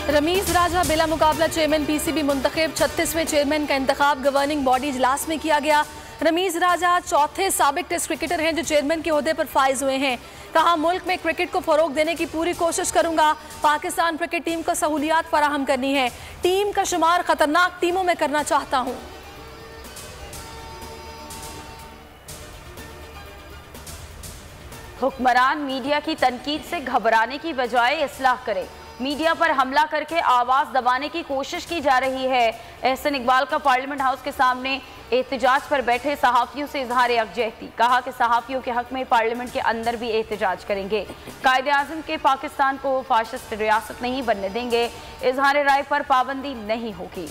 रमीज राजा बिला मुकाबला chairman PCB मुंतखब। 36वें चेयरमैन का इंतखाब गवर्निंग बॉडी इजलास में किया गया। रमीज राजा चौथे साबिक टेस्ट क्रिकेटर हैं जो चेयरमैन के ओहदे पर फाइज हुए हैं। कहा, मुल्क में क्रिकेट को फरोग देने की पूरी कोशिश करूंगा। पाकिस्तान क्रिकेट टीम को सहूलियात फराहम करनी है। टीम का शुमार खतरनाक टीमों में करना चाहता हूं। हुक्मरान मीडिया की तनकीद से घबराने की बजाय इस्लाह करें। मीडिया पर हमला करके आवाज़ दबाने की कोशिश की जा रही है। एहसन इकबाल का पार्लियामेंट हाउस के सामने एहतजाज पर बैठे सहाफ़ियों से इजहार यकजहती। कहा कि सहाफ़ियों के हक में पार्लियामेंट के अंदर भी एहतजाज करेंगे। कायदे आज़म के पाकिस्तान को फाशिस्ट रियासत नहीं बनने देंगे। इजहार राय पर पाबंदी नहीं होगी।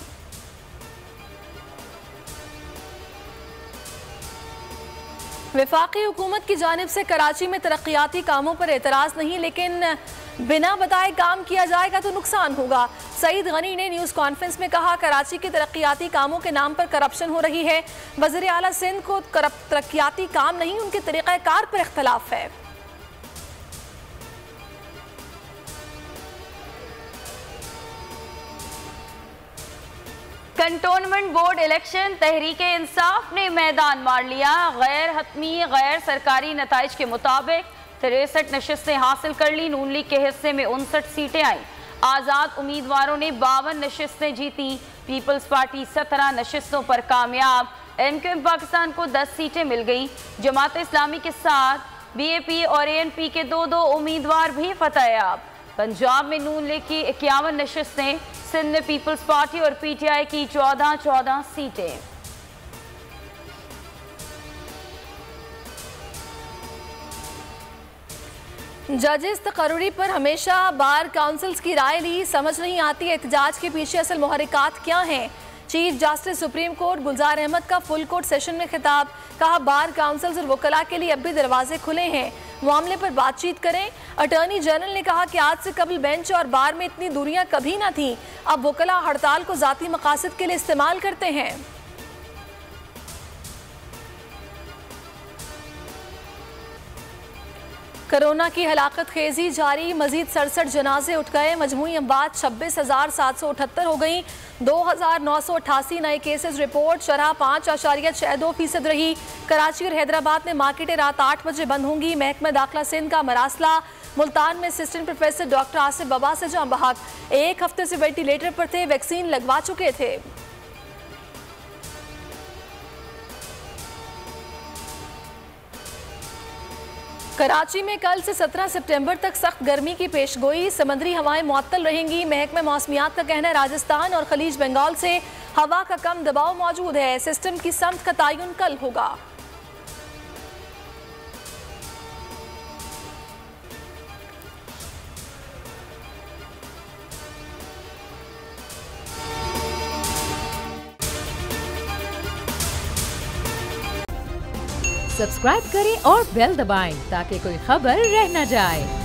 वफाकी हुकूमत की जानिब से कराची में तरक्याती कामों पर एतराज़ नहीं, लेकिन बिना बताए काम किया जाएगा तो नुकसान होगा। सईद गनी ने न्यूज़ कॉन्फ्रेंस में कहा, कराची के तरक्याती कामों के नाम पर करप्शन हो रही है। वज़ीर आला सिंध को तरक्याती काम नहीं, उनके तरीक़ाकार पर इख्तलाफ है। Cantonment board election, Tehreek Insaf ने मैदान मार लिया। गैर हतमी गैर सरकारी नताइज के मुताबिक 63 नशिस्तें हासिल कर ली। नून लीग के हिस्से में 59 सीटें आई। आज़ाद उम्मीदवारों ने 52 नशिस्तें जीती। पीपल्स पार्टी 17 नशिस्तों पर कामयाब। एमक्यूएम पाकिस्तान को 10 सीटें मिल गई। जमात इस्लामी के साथ बीएपी और एएनपी के 2-2 उम्मीदवार भी फतेहयाब। पंजाब में नून लीग की 51 नशिस्तें, सिंध में पीपल्स पार्टी और पीटीआई की 14-14 सीटें। जजेस तकर्री पर हमेशा बार काउंसिल्स की राय ली, समझ नहीं आती एहतजाज के पीछे असल मुहर्रिकात क्या हैं। चीफ जस्टिस सुप्रीम कोर्ट गुलजार अहमद का फुल कोर्ट सेशन में खिताब। कहा, बार काउंसिल्स और वकला के लिए अब भी दरवाजे खुले हैं, मामले पर बातचीत करें। अटॉर्नी जनरल ने कहा कि आज से कबल बेंच और बार में इतनी दूरियां कभी ना थीं, अब वकला हड़ताल को जाती मकासद के लिए इस्तेमाल करते हैं। कोरोना की हलाकत खेजी जारी, मजीद 67 जनाजे उठ गए। मजमूई अमवात 26,778 हो गई। 2,988 नए केसेस रिपोर्ट। शरह 5.62% रही। कराची और हैदराबाद में मार्केटें रात 8 बजे बंद होंगी। महकमा दाखिला सिंध का मरासला। मुल्तान में असिस्टेंट प्रोफेसर डॉक्टर आसिफ बाबा से जान बहक। 1 हफ्ते से वेंटिलेटर पर थे, वैक्सीन लगवा चुके थे। कराची में कल से 17 सितंबर तक सख्त गर्मी की पेशगोई। समंदरी हवाएं मुअत्तल रहेंगी। महकमा मौसमियात का कहना है राजस्थान और खलीज बंगाल से हवा का कम दबाव मौजूद है। सिस्टम की समत का तयन कल होगा। सब्सक्राइब करें और बेल दबाएं ताकि कोई खबर रह न जाए।